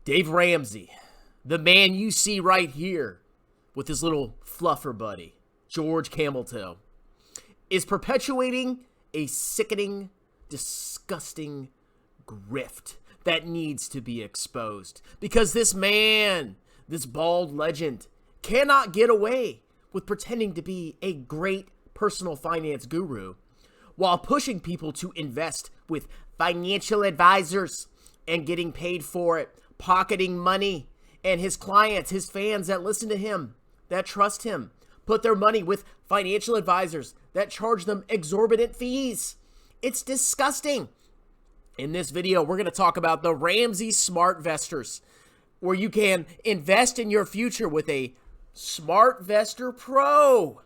Dave Ramsey, the man you see right here with his little fluffer buddy, George Cameltoe, is perpetuating a sickening, disgusting grift that needs to be exposed. Because this man, this bald legend, cannot get away with pretending to be a great personal finance guru while pushing people to invest with financial advisors and getting paid for it, pocketing money, and his clients, his fans that listen to him, that trust him, put their money with financial advisors that charge them exorbitant fees. It's disgusting. In this video, we're going to talk about the Ramsey Smartvestors, where you can invest in your future with a Smartvestor Pro.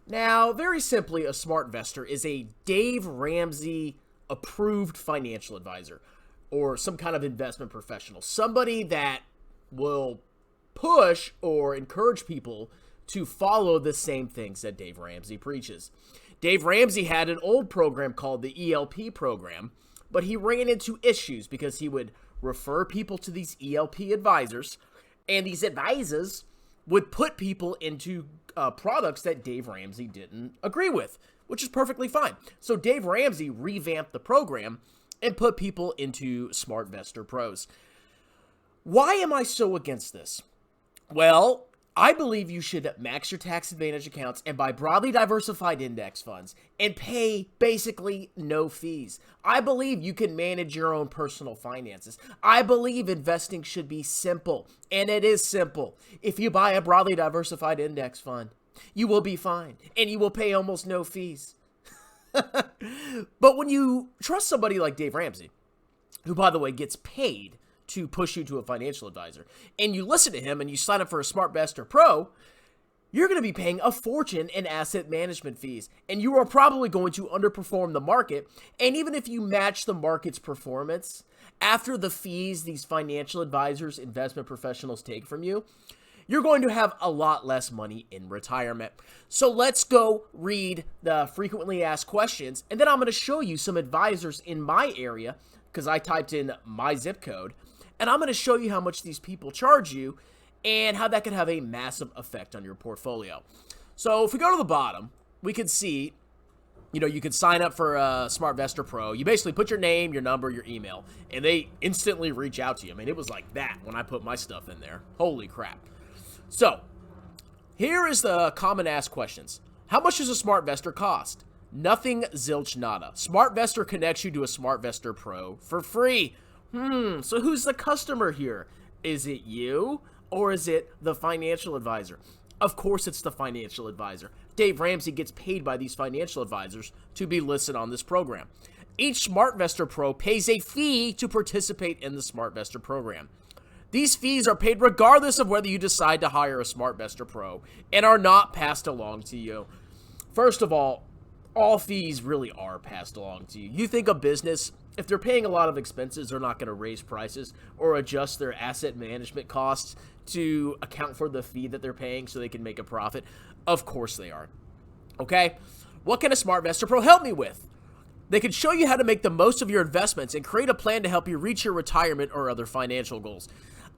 Now, very simply, a Smartvestor is a Dave Ramsey approved financial advisor or some kind of investment professional, somebody that will push or encourage people to follow the same things that Dave Ramsey preaches. Dave Ramsey had an old program called the ELP program, but he ran into issues because he would refer people to these ELP advisors, and these advisors would put people into products that Dave Ramsey didn't agree with, which is perfectly fine. So Dave Ramsey revamped the program and put people into Smartvestor Pros. Why am I so against this? Well, I believe you should max your tax advantage accounts and buy broadly diversified index funds and pay basically no fees. I believe you can manage your own personal finances. I believe investing should be simple, and it is simple. If you buy a broadly diversified index fund, you will be fine, and you will pay almost no fees. But when you trust somebody like Dave Ramsey, who, by the way, gets paid to push you to a financial advisor, and you listen to him and you sign up for a Smartvestor Pro, you're going to be paying a fortune in asset management fees, and you are probably going to underperform the market. And even if you match the market's performance, after the fees these financial advisors, investment professionals take from you, you're going to have a lot less money in retirement. So let's go read the frequently asked questions, and then I'm going to show you some advisors in my area, because I typed in my zip code, and I'm going to show you how much these people charge you and how that could have a massive effect on your portfolio. So if we go to the bottom, we can see, you can sign up for a Smartvestor Pro. You basically put your name, your number, your email, and they instantly reach out to you. I mean, it was like that when I put my stuff in there. Holy crap. So here is the common asked questions. How much does a Smartvestor cost? Nothing, zilch, nada. Smartvestor connects you to a Smartvestor Pro for free. So who's the customer here? Is it you or is it the financial advisor? Of course it's the financial advisor. Dave Ramsey gets paid by these financial advisors to be listed on this program. Each Smartvestor Pro pays a fee to participate in the Smartvestor program. These fees are paid regardless of whether you decide to hire a Smartvestor Pro and are not passed along to you. First of all fees really are passed along to you. You think a business, if they're paying a lot of expenses, they're not going to raise prices or adjust their asset management costs to account for the fee that they're paying so they can make a profit? Of course they are. Okay? What can a Smartvestor Pro help me with? They can show you how to make the most of your investments and create a plan to help you reach your retirement or other financial goals.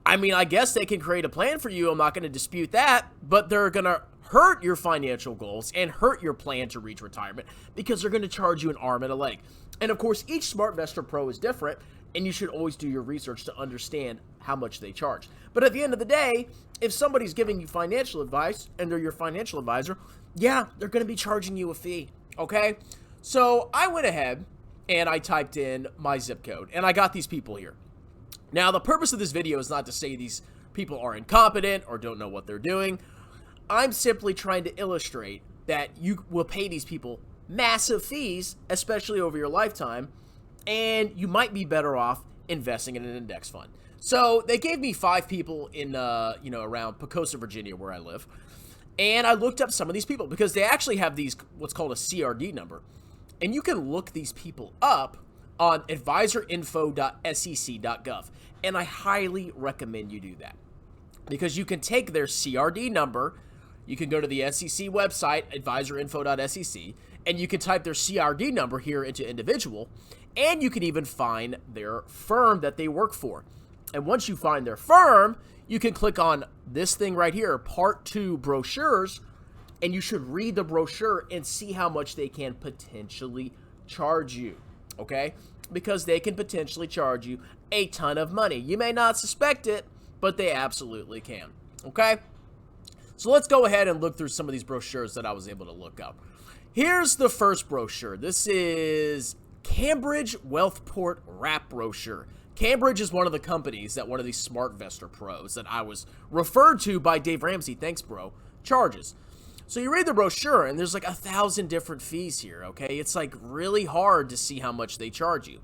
I mean, I guess they can create a plan for you. I'm not going to dispute that, but they're going to hurt your financial goals and hurt your plan to reach retirement because they're going to charge you an arm and a leg. And of course, each Smartvestor Pro is different, and you should always do your research to understand how much they charge. But at the end of the day, if somebody's giving you financial advice and they're your financial advisor, yeah, they're going to be charging you a fee, okay? So I went ahead and I typed in my zip code, and I got these people here. Now, the purpose of this video is not to say these people are incompetent or don't know what they're doing. I'm simply trying to illustrate that you will pay these people massive fees, especially over your lifetime, and you might be better off investing in an index fund. So they gave me 5 people in, around Pocosa, Virginia, where I live, and I looked up some of these people because they actually have these, what's called a CRD number, and you can look these people up on advisorinfo.sec.gov, and I highly recommend you do that because you can take their CRD number. You can go to the SEC website, advisorinfo.sec, and you can type their CRD number here into individual, and you can even find their firm that they work for. And once you find their firm, you can click on this thing right here, Part 2 brochures, and you should read the brochure and see how much they can potentially charge you, okay? Because they can potentially charge you a ton of money. You may not suspect it, but they absolutely can, okay? So let's go ahead and look through some of these brochures that I was able to look up. Here's the first brochure. This is Cambridge Wealthport Wrap Brochure. Cambridge is one of the companies that one of these Smartvestor Pros that I was referred to by Dave Ramsey, thanks bro, charges. So you read the brochure and there's like 1,000 different fees here, okay? It's like really hard to see how much they charge you.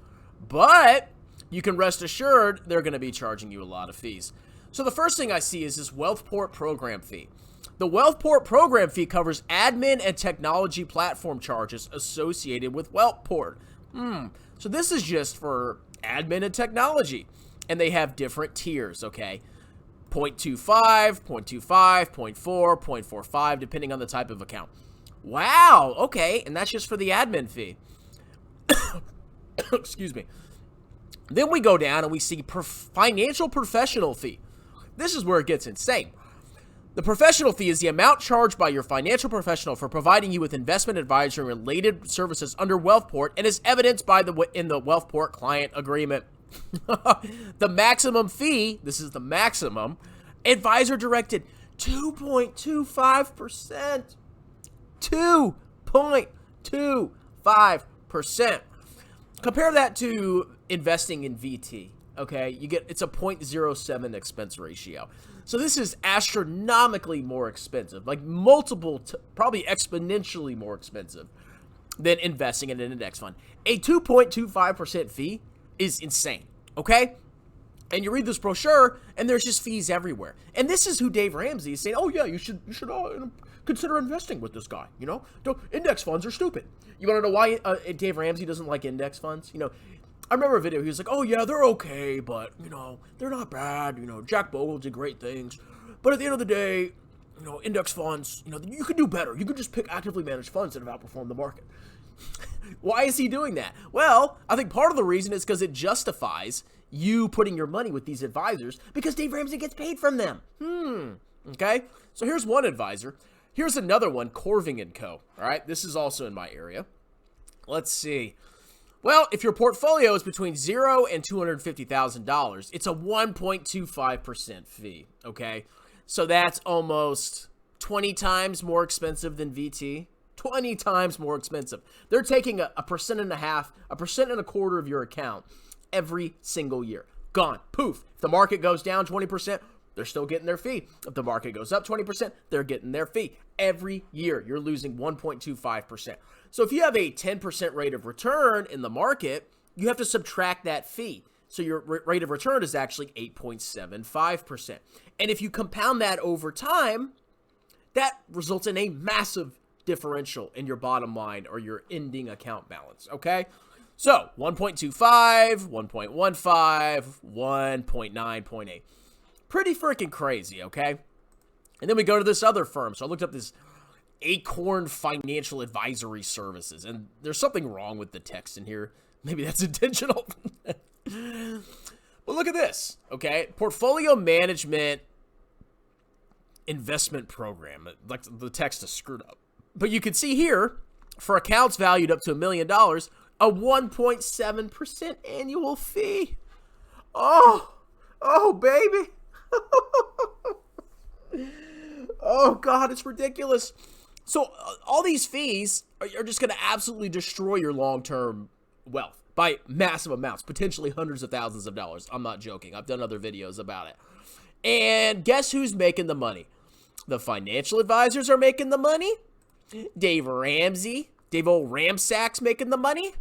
But you can rest assured they're going to be charging you a lot of fees. So the first thing I see is this Wealthport program fee. The Wealthport program fee covers admin and technology platform charges associated with Wealthport. So this is just for admin and technology. And they have different tiers, okay? 0.25, 0.25, 0.4, 0.45, depending on the type of account. Wow, okay, and that's just for the admin fee. Excuse me. Then we go down and we see financial professional fee. This is where it gets insane. The professional fee is the amount charged by your financial professional for providing you with investment advisory and related services under Wealthport and is evidenced by in the Wealthport client agreement. The maximum fee, this is the maximum, advisor directed 2.25%. 2.25%. Compare that to investing in VT, okay? It's a 0.07 expense ratio. So this is astronomically more expensive, like probably exponentially more expensive than investing in an index fund. A 2.25% fee is insane, okay? And you read this brochure, and there's just fees everywhere. And this is who Dave Ramsey is saying, oh yeah, you should consider investing with this guy, you know? Index funds are stupid. You want to know why Dave Ramsey doesn't like index funds? You know, I remember a video, he was like, oh yeah, they're okay, but, you know, they're not bad. You know, Jack Bogle did great things. But at the end of the day, you know, index funds, you know, you could do better. You could just pick actively managed funds that have outperformed the market. Why is he doing that? Well, I think part of the reason is because it justifies you putting your money with these advisors because Dave Ramsey gets paid from them. Okay? So here's one advisor. Here's another one, Corving & Co. All right? This is also in my area. Let's see. Well, if your portfolio is between $0 and $250,000, it's a 1.25% fee, okay? So that's almost 20 times more expensive than VT. 20 times more expensive. They're taking a 1.5%, 1.25% of your account every single year. Gone. Poof. If the market goes down 20%, they're still getting their fee. If the market goes up 20%, they're getting their fee. Every year, you're losing 1.25%. So if you have a 10% rate of return in the market, you have to subtract that fee. So your rate of return is actually 8.75%. And if you compound that over time, that results in a massive differential in your bottom line or your ending account balance, okay? So 1.25, 1.15, 1.9.8. Pretty freaking crazy, okay? And then we go to this other firm. So I looked up this Acorn Financial Advisory Services, and there's something wrong with the text in here. Maybe that's intentional. But look at this, okay? Portfolio Management Investment Program. Like the text is screwed up. But you can see here, for accounts valued up to $1 million, a 1.7% annual fee. Oh, baby. Oh, God, it's ridiculous. So all these fees are just going to absolutely destroy your long-term wealth by massive amounts, potentially hundreds of thousands of dollars. I'm not joking. I've done other videos about it. And guess who's making the money? The financial advisors are making the money. Dave Ramsey, Dave old Ramsack's making the money.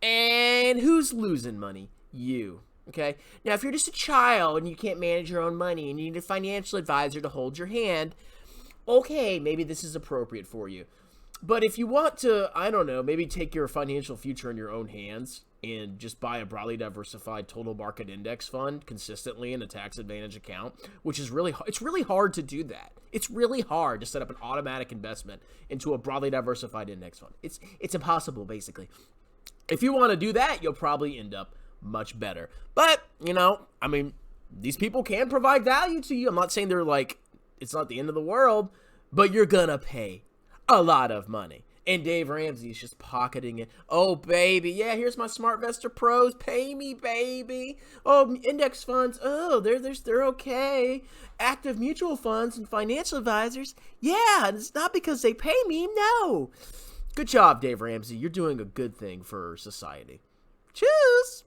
And who's losing money? You. Okay? Now, if you're just a child and you can't manage your own money and you need a financial advisor to hold your hand, okay, maybe this is appropriate for you. But if you want to, I don't know, maybe take your financial future in your own hands and just buy a broadly diversified total market index fund consistently in a tax advantage account, which is it's really hard to do that. It's really hard to set up an automatic investment into a broadly diversified index fund. It's impossible, basically. If you want to do that, you'll probably end up much better. But, you know, I mean, these people can provide value to you. I'm not saying they're like, it's not the end of the world, but you're gonna pay a lot of money. And Dave Ramsey is just pocketing it. Oh, baby. Yeah, here's my Smartvestor Pros. Pay me, baby. Oh, index funds. Oh, they're okay. Active mutual funds and financial advisors. Yeah, and it's not because they pay me. No. Good job, Dave Ramsey. You're doing a good thing for society. Cheers.